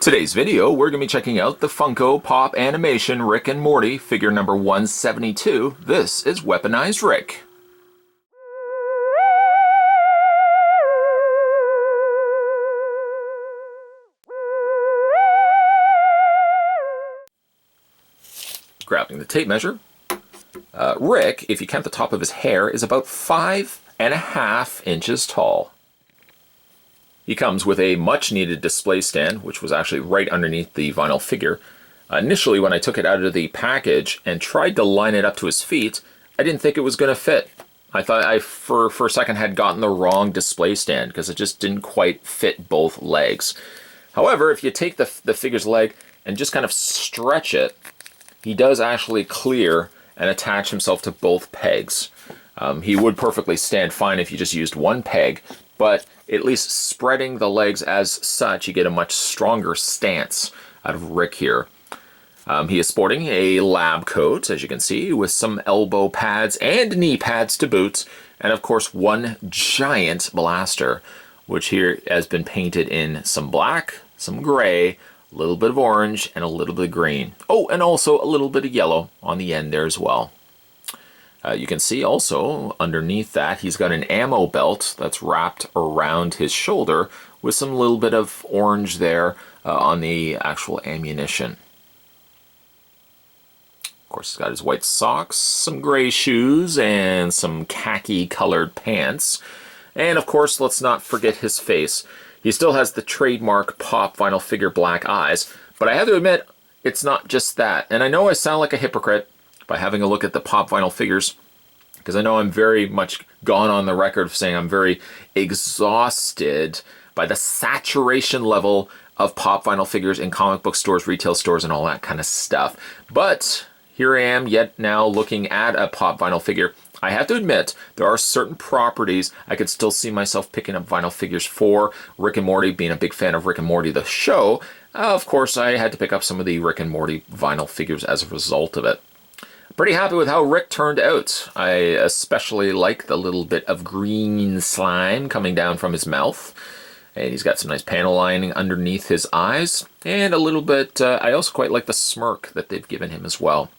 Today's video, we're going to be checking out the Funko Pop Animation Rick and Morty figure number 172. This is Weaponized Rick. Grabbing the tape measure. Rick, if you count the top of his hair, is about 5.5 inches tall. He comes with a much-needed display stand, which was actually right underneath the vinyl figure. Initially, when I took it out of the package and tried to line it up to his feet, I didn't think it was going to fit. I thought I, for a second, had gotten the wrong display stand because it just didn't quite fit both legs. However, if you take the figure's leg and just kind of stretch it, he does actually clear and attach himself to both pegs. He would perfectly stand fine if you just used one peg, but at least spreading the legs as such, you get a much stronger stance out of Rick here. He is sporting a lab coat, as you can see, with some elbow pads and knee pads to boot, and of course one giant blaster, which here has been painted in some black, some gray, a little bit of orange, and a little bit of green. Oh, and also a little bit of yellow on the end there as well. You can see also underneath that he's got an ammo belt that's wrapped around his shoulder with some little bit of orange there on the actual ammunition. Of course, he's got his white socks, some gray shoes, and some khaki colored pants. And of course, let's not forget his face. He still has the trademark Pop vinyl figure black eyes, but I have to admit, it's not just that. And I know I sound like a hypocrite by having a look at the Pop vinyl figures, because I know I'm very much gone on the record of saying I'm very exhausted by the saturation level of Pop vinyl figures in comic book stores, retail stores, and all that kind of stuff. But here I am yet now looking at a Pop vinyl figure. I have to admit, there are certain properties I could still see myself picking up vinyl figures for. Rick and Morty, being a big fan of Rick and Morty, the show, of course I had to pick up some of the Rick and Morty vinyl figures as a result of it. Pretty happy with how Rick turned out. I especially like the little bit of green slime coming down from his mouth. And he's got some nice panel lining underneath his eyes. And a little bit, I also quite like the smirk that they've given him as well.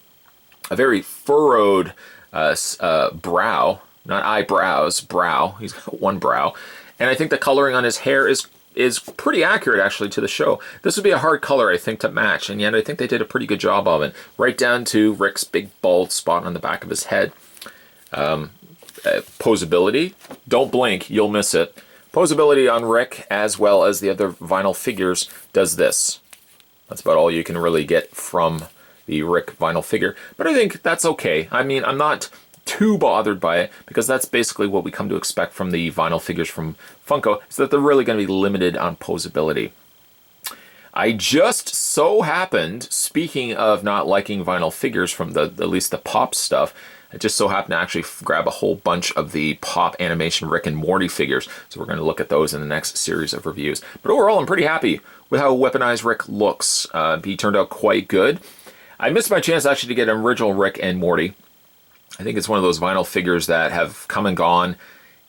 A very furrowed brow, not eyebrows, brow. He's got one brow. And I think the coloring on his hair is pretty accurate, actually, to the show. This would be a hard color, I think, to match, and yet I think they did a pretty good job of it. Right down to Rick's big bald spot on the back of his head. Posability, don't blink, you'll miss it. Posability on Rick, as well as the other vinyl figures, does this. That's about all you can really get from the Rick vinyl figure, but I think that's okay. I mean, I'm not too bothered by it, because that's basically what we come to expect from the vinyl figures from Funko, is that they're really going to be limited on posability. I just so happened, speaking of not liking vinyl figures from at least the Pop stuff, I just so happened to actually grab a whole bunch of the Pop animation Rick and Morty figures, so we're going to look at those in the next series of reviews. But overall, I'm pretty happy with how Weaponized Rick looks. He turned out quite good. I missed my chance actually to get an original Rick and Morty. I think it's one of those vinyl figures that have come and gone,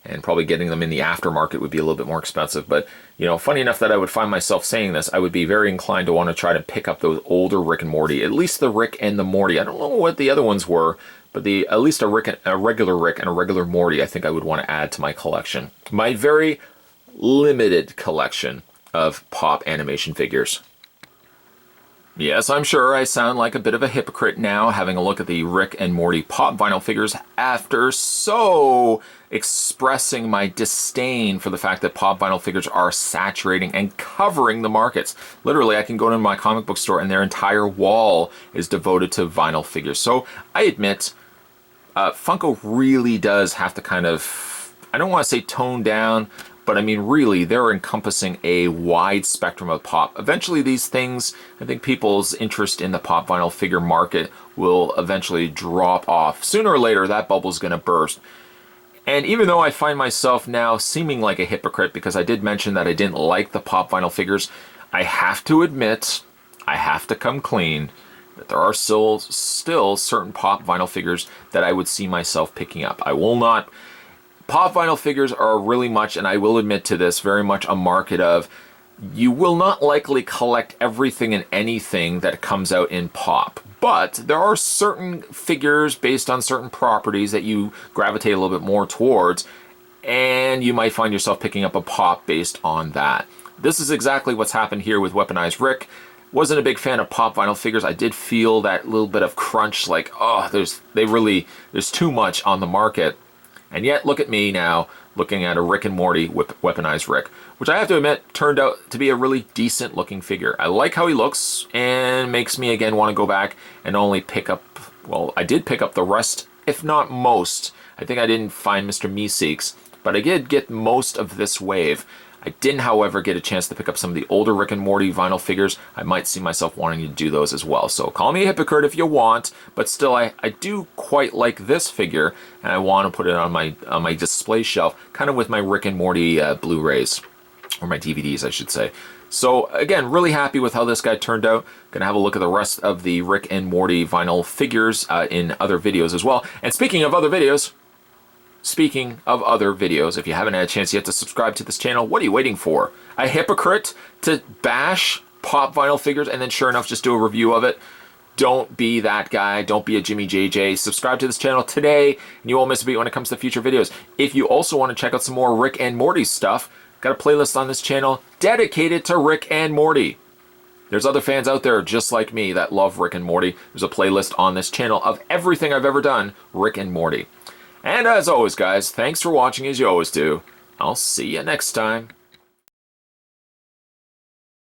and probably getting them in the aftermarket would be a little bit more expensive. But, you know, funny enough that I would find myself saying this, I would be very inclined to want to try to pick up those older Rick and Morty, at least the Rick and the Morty. I don't know what the other ones were, but at least a regular Rick and a regular Morty I think I would want to add to my collection. My very limited collection of Pop animation figures. Yes, I'm sure I sound like a bit of a hypocrite now, having a look at the Rick and Morty Pop vinyl figures after so expressing my disdain for the fact that Pop vinyl figures are saturating and covering the markets. Literally, I can go to my comic book store and their entire wall is devoted to vinyl figures. So I admit, Funko really does have to kind of, I don't want to say tone down, but I mean, really, they're encompassing a wide spectrum of Pop. Eventually, these things, I think people's interest in the Pop vinyl figure market will eventually drop off. Sooner or later, that bubble's going to burst. And even though I find myself now seeming like a hypocrite because I did mention that I didn't like the Pop vinyl figures, I have to admit, I have to come clean, that there are still certain Pop vinyl figures that I would see myself picking up. I will not Pop vinyl figures are really much, and I will admit to this, very much a market of You will not likely collect everything and anything that comes out in Pop, but there are certain figures based on certain properties that you gravitate a little bit more towards, and you might find yourself picking up a Pop based on that. This is exactly what's happened here with Weaponized Rick. Wasn't a big fan of Pop vinyl figures. I did feel that little bit of crunch, like, oh, there's too much on the market. And yet, look at me now, looking at a Rick and Morty Weaponized Rick, which I have to admit turned out to be a really decent looking figure. I like how he looks, and makes me again want to go back and only pick up, well, I did pick up the rest, if not most. I think I didn't find Mr. Meeseeks, but I did get most of this wave. I didn't, however, get a chance to pick up some of the older Rick and Morty vinyl figures. I might see myself wanting to do those as well. So call me a hypocrite if you want, but still, I do quite like this figure, and I want to put it on my display shelf, kind of with my Rick and Morty Blu-rays, or my DVDs, I should say. So again, really happy with how this guy turned out. Gonna have a look at the rest of the Rick and Morty vinyl figures in other videos as well. And speaking of other videos, if you haven't had a chance yet to subscribe to this channel, what are you waiting for? A hypocrite to bash Pop vinyl figures and then sure enough just do a review of it? Don't be that guy. Don't be a Jimmy JJ. Subscribe to this channel today and you won't miss a beat when it comes to future videos. If you also want to check out some more Rick and Morty stuff, got a playlist on this channel dedicated to Rick and Morty. There's other fans out there just like me that love Rick and Morty. There's a playlist on this channel of everything I've ever done Rick and Morty. And as always, guys, thanks for watching as you always do. I'll see you next time.